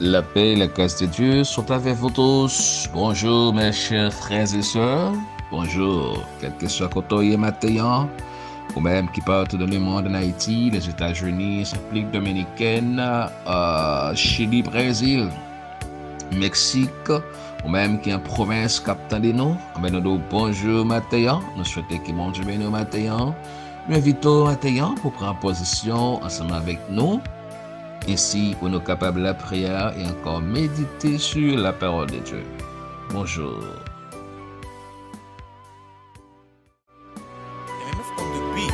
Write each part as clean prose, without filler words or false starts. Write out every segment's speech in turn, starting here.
La paix et la grâce de Dieu sont avec vous tous. Bonjour mes chers frères et sœurs. Bonjour, quel que soit côté matin, ou même qui partent dans le monde en Haïti, les États-Unis, République dominicaine, Chili, Brésil, Mexique, ou même qui est en province captant de nous. Nous disons bonjour matin. Nous souhaitons que mon Dieu bénisse matin. Nous invitons matin pour prendre position ensemble avec nous. Ainsi, pour nous capables de la prière et encore méditer sur la parole de Dieu. Bonjour. MMF on the beat.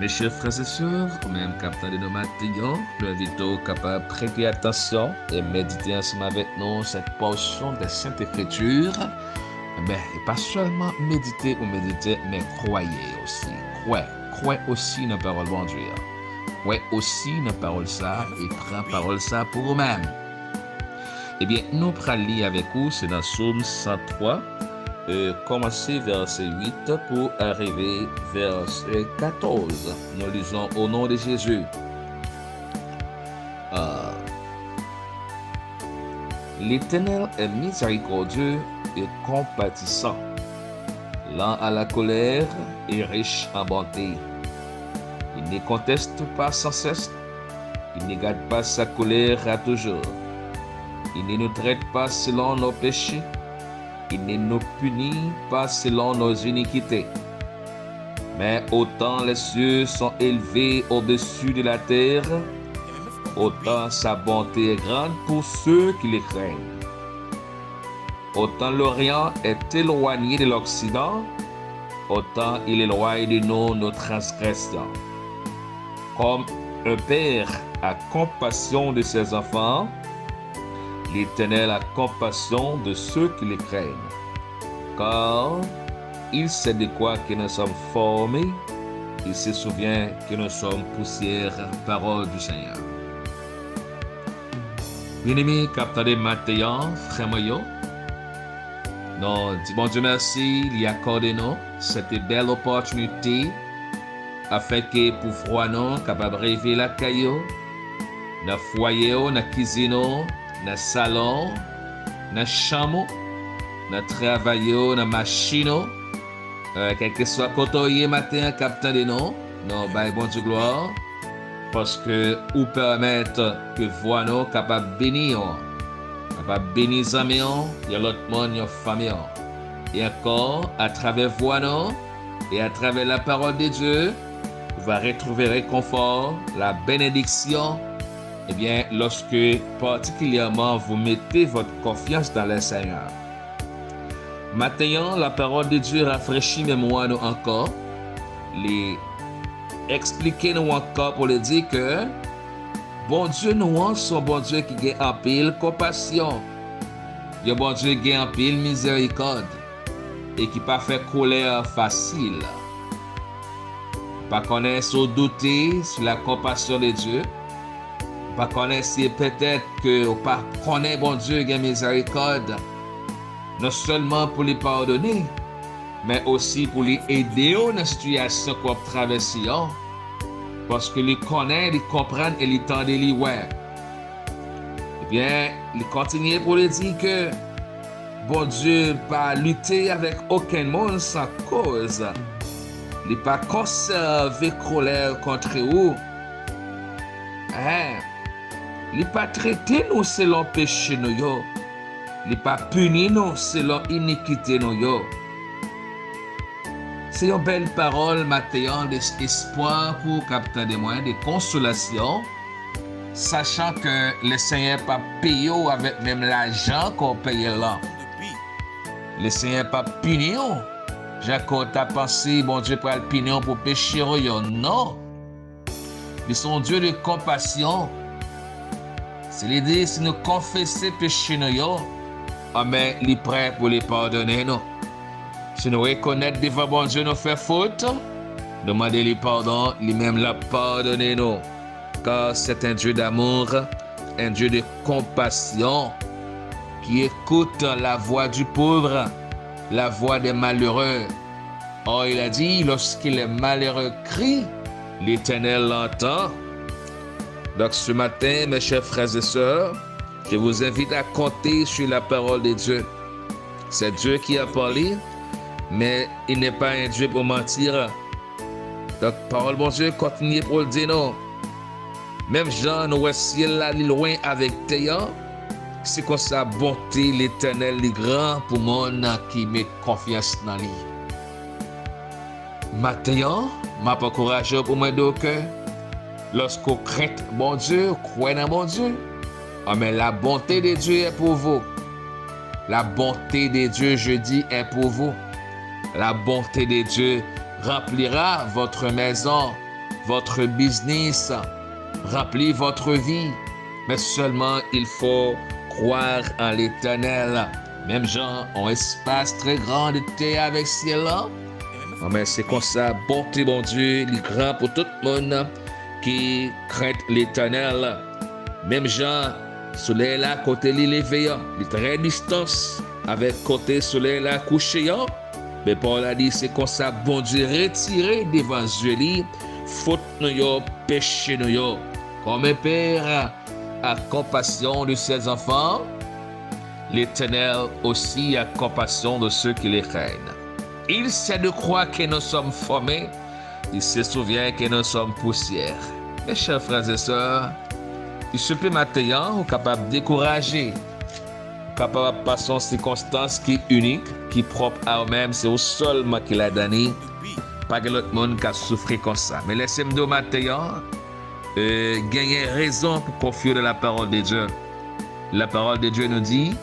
Mes chers frères et sœurs, ou même capteurs de nos matins, nous invitons capables de prêter attention et méditer ensemble avec nous cette portion des Saintes Écritures. Mais pas seulement méditer ou méditer, mais croyez aussi. Croyez aussi dans la parole de Dieu. Croyez aussi dans la parole ça et prends parole ça pour vous-même. Eh bien, nous prenons lire avec vous, c'est dans Psaume 103. Commencer verset 8 pour arriver verset 14. Nous lisons au nom de Jésus. L'Éternel est miséricordieux et compatissant, lent à la colère et riche en bonté. Il ne conteste pas sans cesse, il ne garde pas sa colère à toujours. Il ne nous traite pas selon nos péchés. Il ne nous punit pas selon nos iniquités. Mais autant les cieux sont élevés au-dessus de la terre, autant sa bonté est grande pour ceux qui les craignent. Autant l'Orient est éloigné de l'Occident, autant il éloigne de nous nos transgressions. Comme un père a compassion de ses enfants, l'Éternel a compassion de ceux qui les craignent, car il sait de quoi que nous sommes formés, il se souvient que nous sommes poussière, parole du Seigneur. Bien-aimés, capteurs de matin, frère Moyo, nous disons bon Dieu merci, il y accorde nous cette belle opportunité afin que pour froid nous capable de rêver la caillou, dans le foyer, dans la cuisine, dans le salon, dans le chambre, dans le travail, dans la machine, quel que soit côté matin, captant de nous, nous baillons bon Dieu gloire, parce que vous permettre que voix nous capable de bénir, capable de bénir les amis, il y a l'autre monde, il y a la famille. Et encore, à travers voix nous, et à travers la parole de Dieu, vous allez retrouver le réconfort, la bénédiction. Eh bien, lorsque particulièrement vous mettez votre confiance dans le Seigneur. Maintenant, la parole de Dieu rafraîchit mémoire nous encore, les expliquer nous encore pour le dire que bon Dieu nous son bon Dieu qui a en pile compassion. Il bon Dieu qui a en pile miséricorde et qui pas fait colère facile. Pas connaître ou douter sur la compassion de Dieu. Pas connaître si peut-être que ou pas connaître bon Dieu qui a miséricorde, non seulement pour les pardonner, mais aussi pour les aider dans la situation qu'on traverse, parce que les connaît, les comprend et les tend les ouais. Eh bien, il continue pour les dire que bon Dieu pas lutter avec aucun monde sans cause. Il pas conserver colère contre vous. Il pas traiter nous selon péché nous yo. Il pas punir nous selon iniquité nous yo. C'est une belle parole matin d'espoir pour capter des moyens de consolation, sachant que le Seigneur pas payé avec même l'argent qu'on paye là. Le Seigneur pas puni. Jacob t'a pensé bon Dieu pour le punir pour pécher yo. Non. Ils sont Dieu de compassion. C'est l'idée si nous confessons péché nous, mais il est prêt pour les pardonner, non? Si nous reconnaissons devant bon Dieu nous fait faute, demander les pardons, lui-même l'a pardonné, non? Car c'est un Dieu d'amour, un Dieu de compassion, qui écoute la voix du pauvre, la voix des malheureux. Or, il a dit, lorsqu'il est malheureux crie, l'Éternel l'entend. Donc ce matin, mes chers frères et sœurs, je vous invite à compter sur la parole de Dieu. C'est Dieu qui a parlé, mais il n'est pas un Dieu pour mentir. Donc, parole bon Dieu, continue pour le dire non. Même Jean, nous voici là, loin avec Théa. C'est comme ça, bonté, l'Éternel, les grand pour mon qui met confiance dans lui. Maintenant, m'a pas courageux pour moi de cœur. Lorsqu'on craint bon Dieu, croit dans bon Dieu. Oh, mais la bonté de Dieu est pour vous. La bonté de Dieu, je dis, est pour vous. La bonté de Dieu remplira votre maison, votre business, remplit votre vie. Mais seulement il faut croire en l'Éternel. Même gens ont un espace très grand de terre avec ciel-là. Oh, mais c'est comme ça, bonté bon Dieu, il est grand pour tout le monde qui craint l'Éternel. Même gens, soleil là, côté l'île éveillé, il est très distance avec côté soleil là couché. Mais Paul a dit, c'est comme ça, bon Dieu, retiré devant Dieu, faute nous, péché nous. Comme un père a compassion de ses enfants, l'Éternel aussi a compassion de ceux qui les craignent. Il sait de croire que nous sommes formés, il se souvient que nous sommes poussière. Mes chers frères et sœurs, il se peut maintenant, capable de décourager, capable de passer une circonstance qui est unique, qui est propre à eux-mêmes, c'est au seul qu'il a donné, pas que l'autre monde qui a souffert comme ça. Mais laissez-moi dire maintenant, gagner raison pour confier de la parole de Dieu. La parole de Dieu nous dit,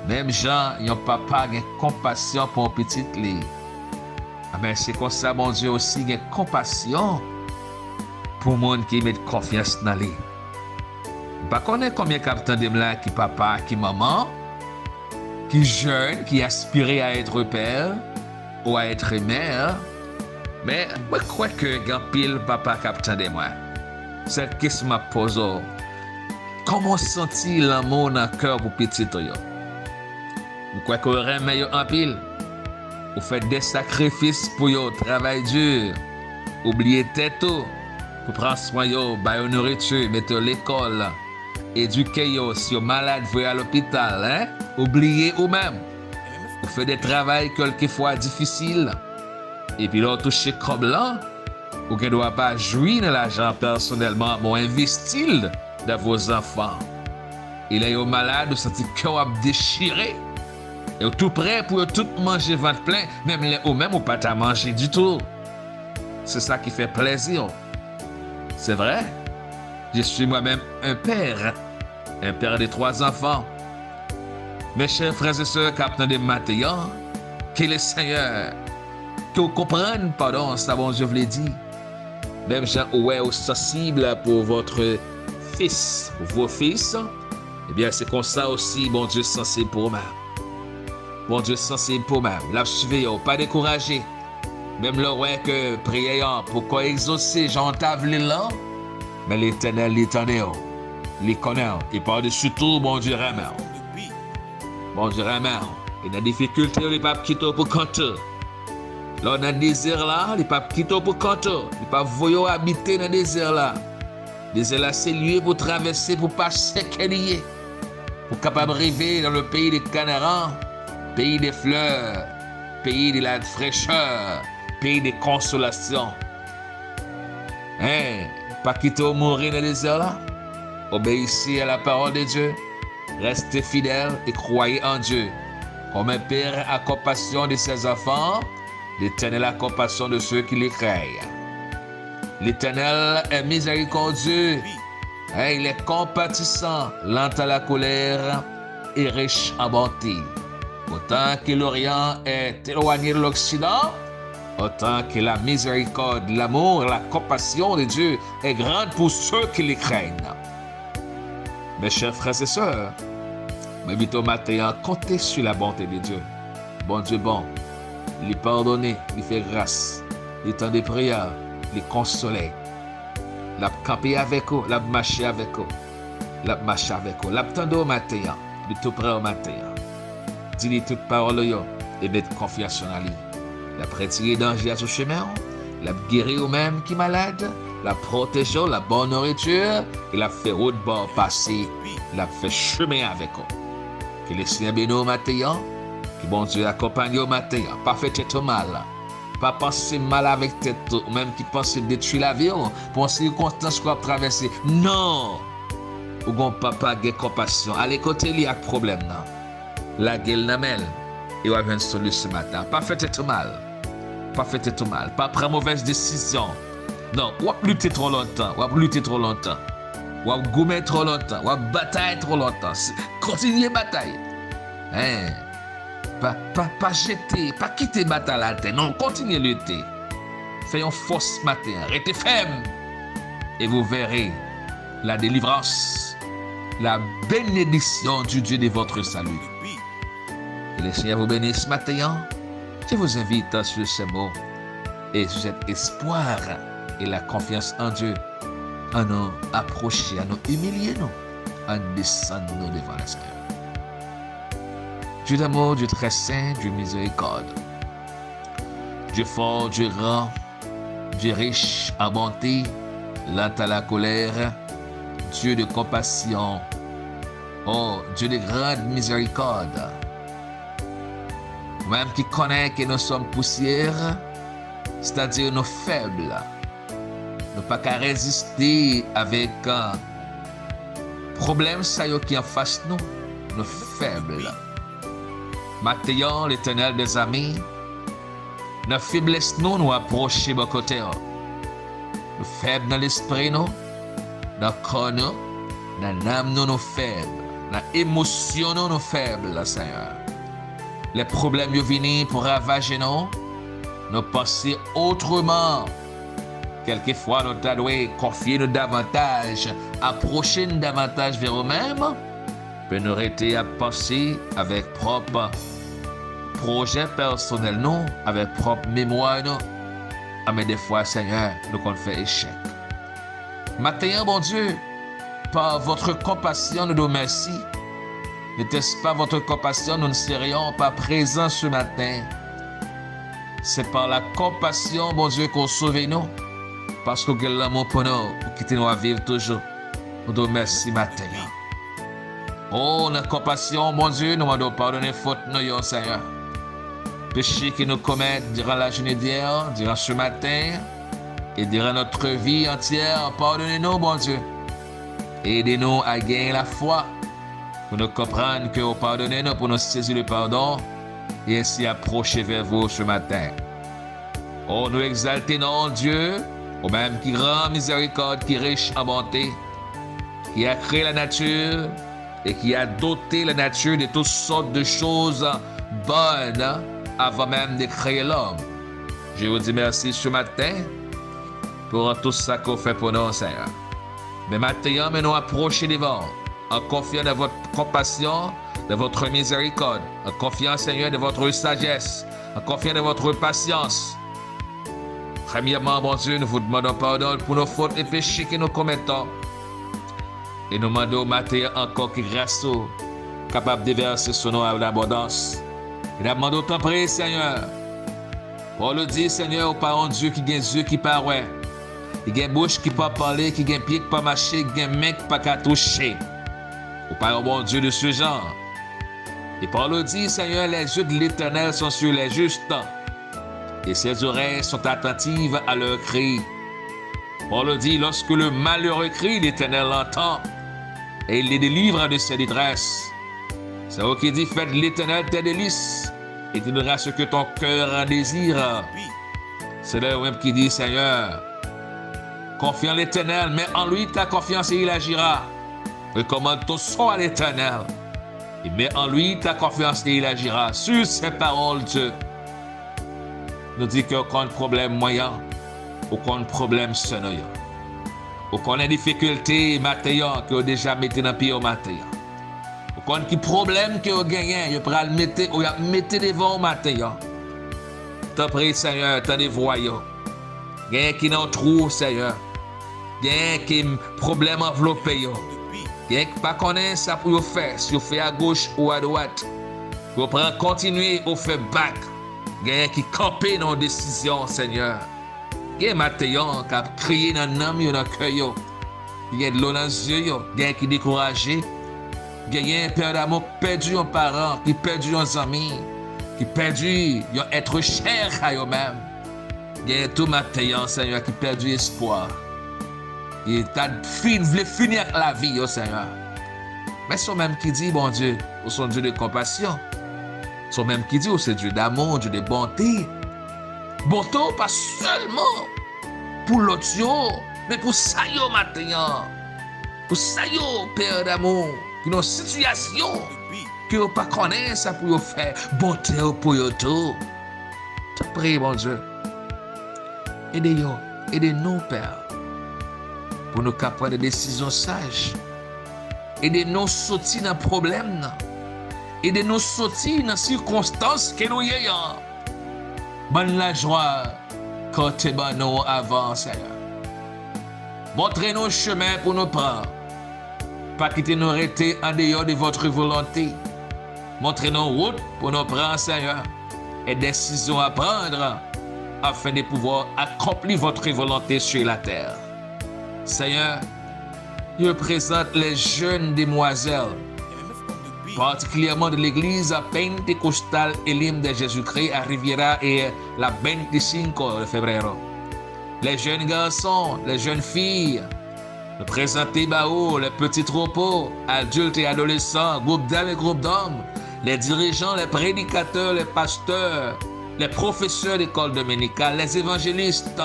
même Jean, yon papa a compassion pour un petit lit. Ah ben c'est comme ça, mon Dieu aussi a compassion pour le monde qui met confiance dans lui. Pas connaît combien capitaine de là qui papa, qui maman, qui jeune, qui aspirait à être père ou à être mère. Mais moi je crois que grand pile papa capitaine de moi. Cette question m'a posé. Comment sentir l'amour dans le cœur pour petit yo? Vous croyez qu'on remet en pile? Vous faites des sacrifices pour yo, travail dur. Oubliez tête pour prendre soin yo, bailler nourriture, mettre l'école, éduquer yo, si yo malade, vous à l'hôpital, hein? Oubliez vous-même. Vous faites des travails quelquefois difficiles. Et puis là, touchez comme là, vous ne doit pas jouir de l'argent personnellement, mais investir dans vos enfants. Il est malade, vous sentez le cœur déchiré. Et tout prêt pour tout manger ventre plein, même les ou même ou pas à manger du tout. C'est ça qui fait plaisir. C'est vrai. Je suis moi-même un père de 3 enfants. Mes chers frères et sœurs, capitaine de Mathéa, que le Seigneur, que vous compreniez, pardon, ça bon, je vous l'ai dit. Même gens ouais, sensible pour votre fils, vos fils, eh bien c'est comme ça aussi, bon Dieu sensible pour moi. Bon Dieu sensible pour moi. La suivez, pas découragé. Même le ouais que prière pour qu'on exaucer, j'entave les là, mais l'Éternel l'étendait, les connaît, et par-dessus tout, bon Dieu ramène. Bon Dieu ramène. Et dans la difficulté, les papes quittent pour canter. Là, dans le désert là, les papes quittent pour canter. Les papes voyons habiter dans le désert là. Le désert là, c'est lieu pour traverser, pour passer qu'elle pour capable arriver dans le pays des Canarans, pays des fleurs, pays de la fraîcheur, pays des consolations. Hein? Pas quitter ou mourir dans le désert là. Obéissez à la parole de Dieu. Restez fidèles et croyez en Dieu. Comme un père a compassion de ses enfants, l'Éternel a compassion de ceux qui les craignent. L'Éternel est miséricordieux. Il est compatissant, lent à la colère et riche en bonté. Autant que l'Orient est éloigné de l'Occident, autant que la miséricorde, l'amour, la compassion de Dieu est grande pour ceux qui les craignent. Mes chers frères et sœurs, m'invite au matin, compter sur la bonté de Dieu. Bon Dieu bon, lui pardonner, lui faire grâce, les temps de prière, les consoler, la camper avec vous, la marcher avec vous, la marcher avec vous, la tendre au matin, lui tout près au matin. Dis-lui toute parole et mettre confiance en lui. La retirer danger à ce chemin, la guérir au même qui est malade, la protéger, la bonne nourriture, et la faire route bord passer, la faire chemin avec vous. Que les Seigneur bénisse au matin, que bon Dieu accompagne au matin, pas fait tête mal, pas penser mal avec tête, ou même qui pense détruire la vie, pour une circonstance qu'on a traversé. Non! Ou bon papa a compassion, allez côté lui avec problème, non? La gueule n'amène, et on va une solution ce matin. Pas fait tête mal, pas fait tête mal, pas prendre mauvaise décision. Non, ou lutter trop longtemps, ou lutter trop longtemps. Ou gommer trop longtemps, ou bataille trop longtemps. Continuez bataille. Hein? Pas jeter, pas quitter bataille à la terre. Non, continuez lutter. Faites une force matin, restez ferme. Et vous verrez la délivrance, la bénédiction du Dieu de votre salut. Que le Seigneur vous bénisse ce matin. Je vous invite sur ces mots et sur cet espoir et la confiance en Dieu, à nous approcher, à nous humilier, nous, à descendre nous devant le Seigneur. Dieu d'amour, Dieu très saint, Dieu miséricorde, Dieu fort, Dieu grand, Dieu riche, en bonté, lent à la colère, Dieu de compassion, oh Dieu de grande miséricorde, même qui connaît que nous sommes poussière, c'est-à-dire nous faibles. Nous pas qu'à résister avec un problème ça qui en face nous faibles. Maintenant, l'Éternel des amis, nos faiblesses nous approcher de côté. Nous faibles dans l'esprit nous, dans le corps nous, dans l'âme nous faibles, dans l'émotion nous faibles, Seigneur. Les problèmes viennent pour ravager nous penser autrement. Quelquefois, nous devons confier nous davantage, approcher nous davantage vers nous-mêmes, puis nous arrêter à penser avec propre projet personnel, nous, avec propre mémoire, nous. Mais des fois, Seigneur, nous qu'on fait échec. Maintenant, bon Dieu, par votre compassion, nous nous remercions. N'était-ce pas votre compassion, nous ne serions pas présents ce matin. C'est par la compassion, bon Dieu, qu'on sauve nous. Parce que l'amour pour nous, pour quitter nous à vivre toujours. Nous te remercions matin. Oh, notre compassion, mon Dieu, nous demandons pardonner faute nous, Seigneur. Péché que nous commettons durant la journée d'hier, durant ce matin, et durant notre vie entière, pardonnez-nous, bon Dieu. Aidez-nous à gagner la foi, pour nous comprendre que vous pardonnez nous, pour nous saisir le pardon, et ainsi approcher vers vous ce matin. Oh, nous exaltons Dieu, au même qui rend miséricorde, qui est riche en bonté, qui a créé la nature et qui a doté la nature de toutes sortes de choses bonnes avant même de créer l'homme. Je vous dis merci ce matin pour tout ça qu'on fait pour nous, Seigneur. Mais maintenant, nous approcher devant, en confiant dans votre compassion, de votre miséricorde, en confiant, Seigneur, de votre sagesse, en confiant de votre patience. Premièrement, bon Dieu, nous vous demandons pardon pour nos fautes et péchés que nous commettons. Et nous demandons matin encore que grâce au capable de verser son nom à l'abondance. Et nous demandons tant prier, Seigneur. Pour le dire, Seigneur, au parent Dieu qui a des yeux qui paraissent, qui a une bouche qui ne peut pas parler, qui a un pied qui ne peut pas marcher, qui a une main qui ne peut pas toucher. Au parent bon Dieu de ce genre. Et par le dire, Seigneur, les yeux de l'Éternel sont sur les justes. Et ses oreilles sont attentives à leurs cris. Paul le dit, lorsque le malheureux crie, l'Éternel l'entend et il les délivre de ses détresses. C'est eux qui dit, faites l'Éternel tes délices et tu donneras ce que ton cœur en désire. C'est là même qui dit, Seigneur, confie en l'Éternel, mets en lui ta confiance et il agira. Recommande ton sort à l'Éternel et mets en lui ta confiance et il agira. Sur ces paroles, Dieu nous dit qu'aucun problème moyen, aucun problème sonore, aucune difficulté matérielle que vous déjà mettez dans le pied au matin, Quand qui problème que vous gagnez, vous pouvez mettre devant au matin. T'en prie, Seigneur, t'en dévoyez. Gagnez qui n'en trouve, Seigneur. Gagnez qui problème enveloppé. Gagnez qui pas connaît ça pour vous faire. Si vous faites à gauche ou à droite. Vous prenez continuer ou faire back. Gagnez qui camper dans décision, Seigneur. Gagnez matin qui a crié dans l'âme, dans le cœur. Gagnez de l'eau dans les yeux. Gagnez qui découragé. Gagnez un père d'amour qui perdu un parent, qui perdu un ami, qui perdu un être cher à eux-mêmes. Gagnez tout matin, Seigneur, qui perdu espoir. Et t'as voulu finir avec la vie, Seigneur. Mais c'est même qui dit, bon Dieu, vous sont Dieu de compassion. C'est même qui dit, vous c'est Dieu d'amour, Dieu de bonté. Bonté, pas seulement pour l'autre, mais pour ça, matin. Pour ça, Père d'amour. Qui ont une situation que vous ne connaissez pas ça pour vous faire bonté pour vous tout. Je prie, mon Dieu. Aidez-nous, Père, pour nous prendre des décisions sages. Aidez-nous à sortir dans le problème. Aidez-nous à sortir dans les circonstances que nous ayons. Bonne la joie quand nous avant, Seigneur. Montrez-nous le chemin pour nous prendre. Pas quitter nous arrêter en dehors de votre volonté. Montrez-nous route pour nous prendre, Seigneur, et décisions à prendre afin de pouvoir accomplir votre volonté sur la terre. Seigneur, je présente les jeunes demoiselles, particulièrement de l'église pentecostale Elim de Jésus-Christ à Riviera et la 25 de février. Les jeunes garçons, les jeunes filles, de présenter les petits troupeaux, adultes et adolescents, groupes d'hommes et groupes d'hommes, les dirigeants, les prédicateurs, les pasteurs, les professeurs d'école dominicale, les évangélistes,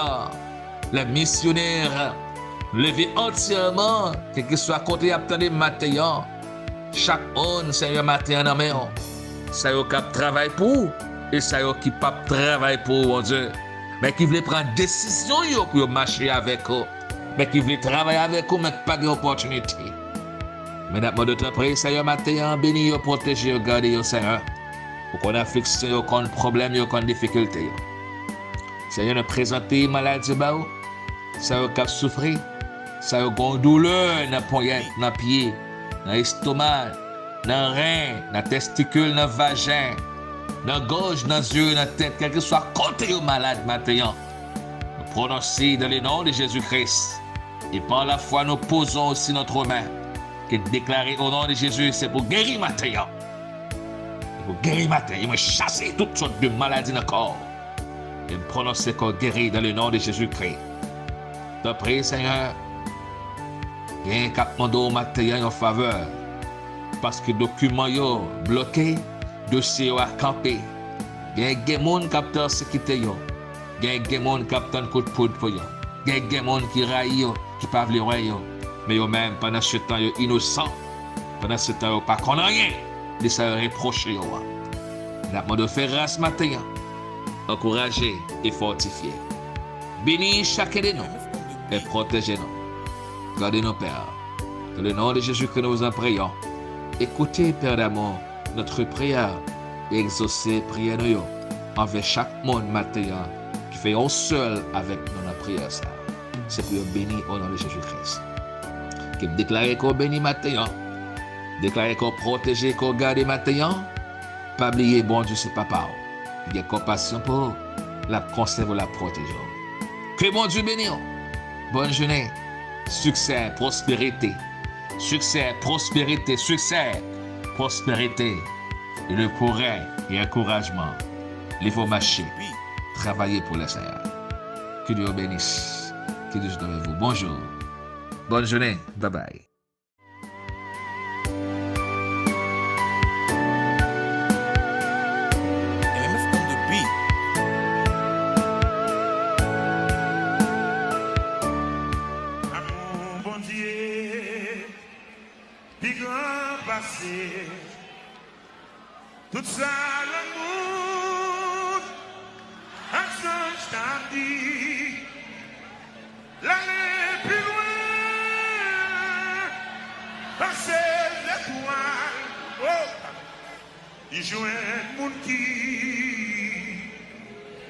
les missionnaires, levez entièrement, quel que soit côté attendez matin, chaque monde, Seigneur, matin en main, ça y est qui travaille pour, et ça y est qui pas travaille pour, mon Dieu, mais qui veut prendre décision pour marcher avec eux. Mais qui veut travailler avec vous, mais pas d'opportunité. Mesdames, de te prier, Seigneur, matin, béni, protégez, gardez, Seigneur. Pour qu'on a fixé, aucun problème, aucune difficulté. Seigneur, nous présenter maladie, Seigneur, qui a souffert, Seigneur, qui a douleur dans la poignette, dans le pied, dans l'estomac, dans le rein, dans le testicule, dans le vagin, dans la gorge, dans les yeux, dans la tête, quel que soit côté malade, matin. Nous prononçons dans le nom de Jésus-Christ. Et par la foi, nous posons aussi notre main, qui est déclarée au nom de Jésus, c'est pour guérir matin. Pour guérir matin, il m'a chassé toutes sortes de maladies dans le corps. Et me prononcer qu'on guérit dans le nom de Jésus-Christ. Je prie, Seigneur, il y a un cap au matin en faveur. Parce que les documents sont bloqués, les dossiers sont campés. Il y a des gens qui captent ce qui est. Il y a des gens qui captent un coup de poudre pour eux. Il y a des gens qui raillent, qui ne peuvent pas les mais eux-mêmes, pendant ce temps, ils sont innocents. Pendant ce temps, ils ne pas rien de se reprocher. Nous avons fait grâce matin, encourager et fortifier. Bénis chacun de nous et protégez-nous. Gardez-nous, Père. Dans le nom de Jésus que nous vous en prions. Écoutez, Père d'amour, notre prière et exaucez prière nous envers chaque monde matin qui fait un seul avec nous dans la prière. C'est pour bénir au nom de Jésus-Christ. Qui me déclare qu'on bénit matin, déclare qu'on protège, qu'on garde matin, pas oublier, bon Dieu, c'est papa. Il y a compassion pour la conserve, la protéger. Que bon Dieu bénisse. Bonne journée. Succès, prospérité. Succès, prospérité, succès, prospérité. Et le progrès et encouragement. Il faut marcher, travailler pour le Seigneur. Que Dieu bénisse. Que Dieu soit avec vous. Bonjour. Bonne journée. Bye bye. Tout ça, l'amour, un songe t'a dit, l'aller plus loin, passer l'étoile. Il joue un monde qui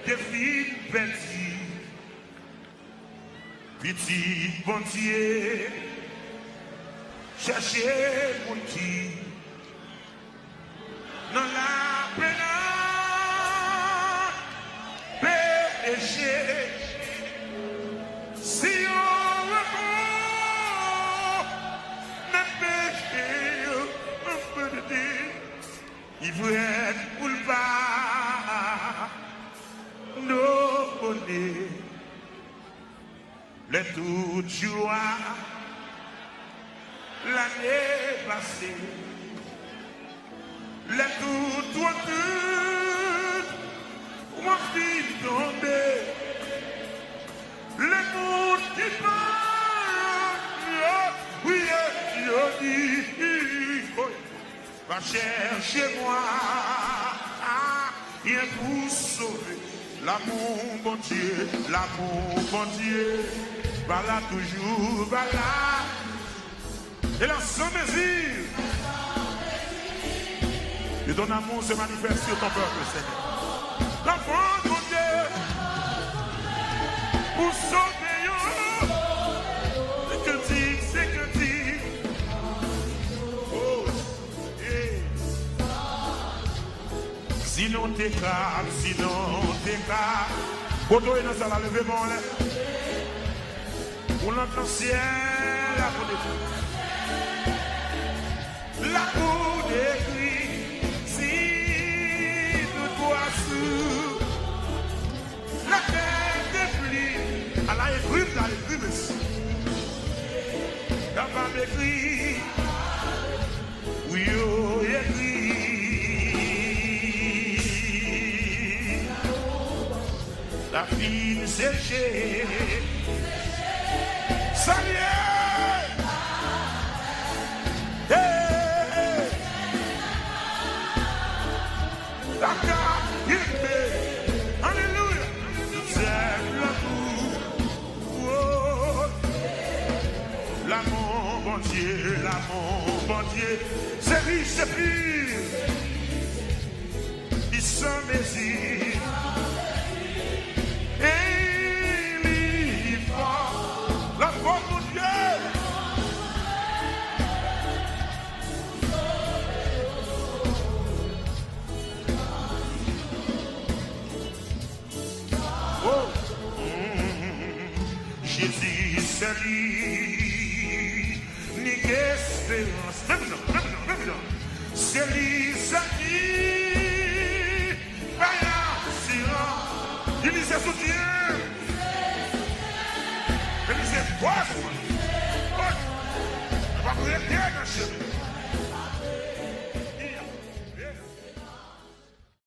défile petit bon Dieu, chercher mon qui dans la peine péché. Si on reprend notre péché, un peu de Dieu, il veut être pour le bas, nos bonnets, les toutes joies, l'année passée, les toutes toitures, moi qui tombé, les mots qui parlent, oui, je dis, va chercher moi, rien pour sauver. L'amour, bon Dieu, l'amour, bon Dieu, va là toujours, va là. Et là, sans désir. Et ton amour se manifeste sur ton peuple, Seigneur. L'amour, bon Dieu, pour sauver, c'est que dit, c'est que dit. Oh, yeah. Sinon t'es calme, sinon t'es calme. Boto est dans ça, la levée bon là. Pour l'entendre ciel, la cour des la cour des cris, si de toi sous la terre des pluies, à la écrime, dans l'écrime, capable d'écrire, oui, oh, écrit. La fille séchée, salut, la carrière, alléluia, c'est l'amour, oh, l'amour, bon Dieu, l'amour, bon Dieu, c'est riche, c'est pur, il s'en mesure. La foi de Dieu. Oh. Jésus, c'est lui, ni espérance. Même non. C'est lui, c'est lui. Il dit c'est soutien. Il dit c'est quoi? Va vous aider dans ce chemin.